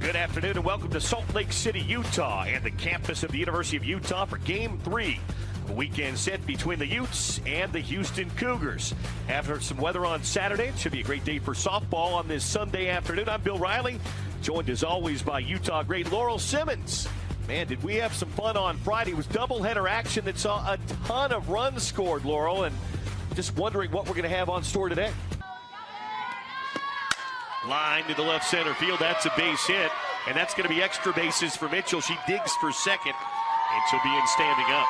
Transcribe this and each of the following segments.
Good afternoon and welcome to Salt Lake City, Utah, and the campus of the University of Utah for Game 3. A weekend set between the Utes and the Houston Cougars. After some weather on Saturday, it should be a great day for softball on this Sunday afternoon. I'm Bill Riley, joined as always by Utah great Laurel Simmons. Man, did we have some fun on Friday. It was doubleheader action that saw a ton of runs scored, Laurel, and just wondering what we're going to have on store today. Line to the left center field. That's a base hit, and that's going to be extra bases for Mitchell. She digs for second, and she'll be in standing up.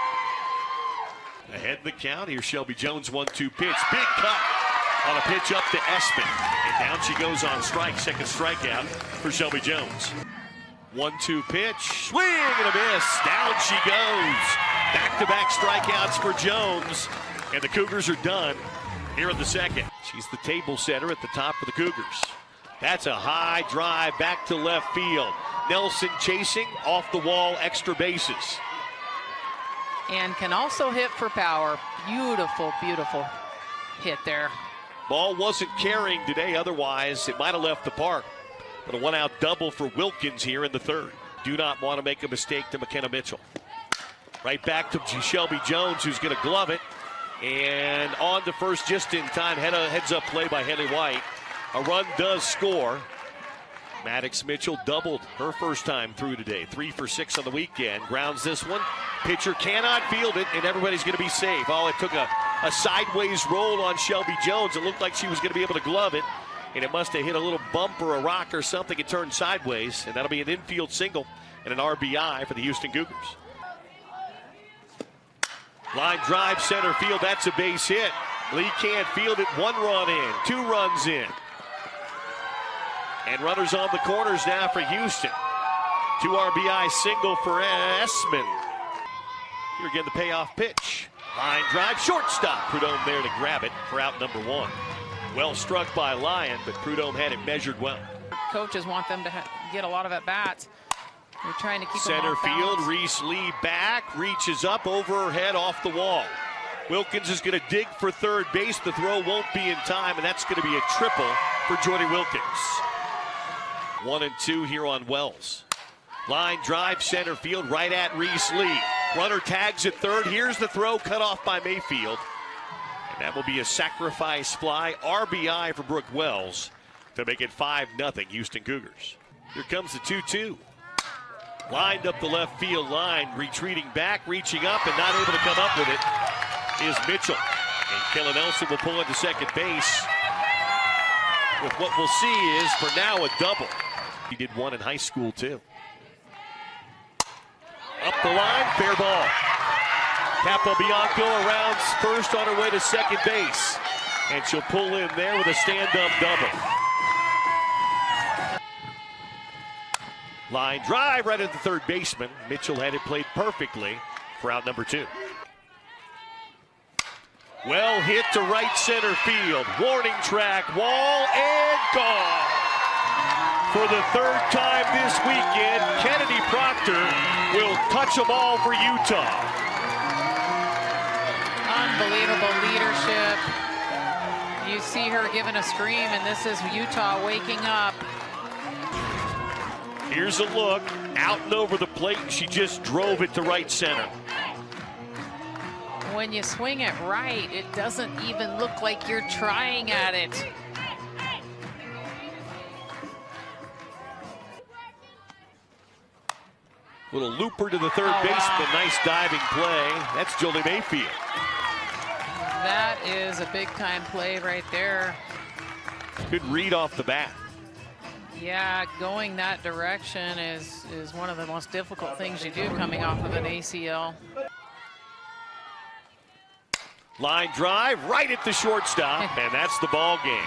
Ahead in the count, here's Shelby Jones, 1-2 pitch. Big cut on a pitch up to Espen. And down she goes on strike. Second strikeout for Shelby Jones. 1-2 pitch. Swing and a miss. Down she goes. Back-to-back strikeouts for Jones. And the Cougars are done here in the second. She's the table setter at the top of the Cougars. That's a high drive back to left field. Nelson chasing off the wall, extra bases. And can also hit for power. Beautiful, beautiful hit there. Ball wasn't carrying today, otherwise it might have left the park. But a one-out double for Wilkins here in the third. Do not want to make a mistake to McKenna Mitchell. Right back to Shelby Jones, who's going to glove it. And on to first just in time. Heads-up play by Henley White. A run does score. Maddox Mitchell doubled her first time through today. 3 for 6 on the weekend. Grounds this one. Pitcher cannot field it, and everybody's going to be safe. Oh, it took a sideways roll on Shelby Jones. It looked like she was going to be able to glove it, and it must have hit a little bump or a rock or something. It turned sideways, and that'll be an infield single and an RBI for the Houston Cougars. Line drive center field. That's a base hit. Lee can't field it. 1 run in, 2 runs in. And runners on the corners now for Houston. 2 RBI single for Espen. Here again, the payoff pitch. Line drive, shortstop. Prudhomme there to grab it for out number 1. Well struck by Lyon, but Prudhomme had it measured well. Coaches want them to get a lot of at-bats. They're trying to keep center them off field, balance. Reese Lee back, reaches up over her head off the wall. Wilkins is going to dig for third base. The throw won't be in time, and that's going to be a triple for Jordy Wilkins. 1 and 2 here on Wells. Line drive center field right at Reese Lee. Runner tags at third. Here's the throw cut off by Mayfield. And that will be a sacrifice fly. RBI for Brooke Wells to make it 5-0 Houston Cougars. Here comes the 2-2. Lined up the left field line, retreating back, reaching up, and not able to come up with it is Mitchell. And Kellen Nelson will pull into second base with what we'll see is, for now, a double. He did 1 in high school, too. Up the line, fair ball. Capobianco around first on her way to second base. And she'll pull in there with a stand-up double. Line drive right at the third baseman. Mitchell had it played perfectly for out number 2. Well hit to right center field. Warning track, wall, and gone. For the third time this weekend, Kennedy Proctor will touch them all for Utah. Unbelievable leadership. You see her giving a scream, and this is Utah waking up. Here's a look, out and over the plate, and she just drove it to right center. When you swing it right, it doesn't even look like you're trying at it. Little looper to the third baseman, nice diving play. That's Jolie Mayfield. That is a big-time play right there. Good read off the bat. Yeah, going that direction is one of the most difficult things you do coming off of an ACL. Line drive right at the shortstop, and that's the ball game.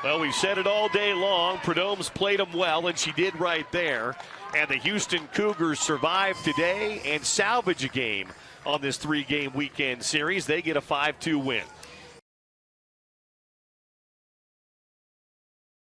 Well, we've said it all day long. Prudhomme's played them well, and she did right there. And the Houston Cougars survive today and salvage a game on this 3-game weekend series. They get a 5-2 win.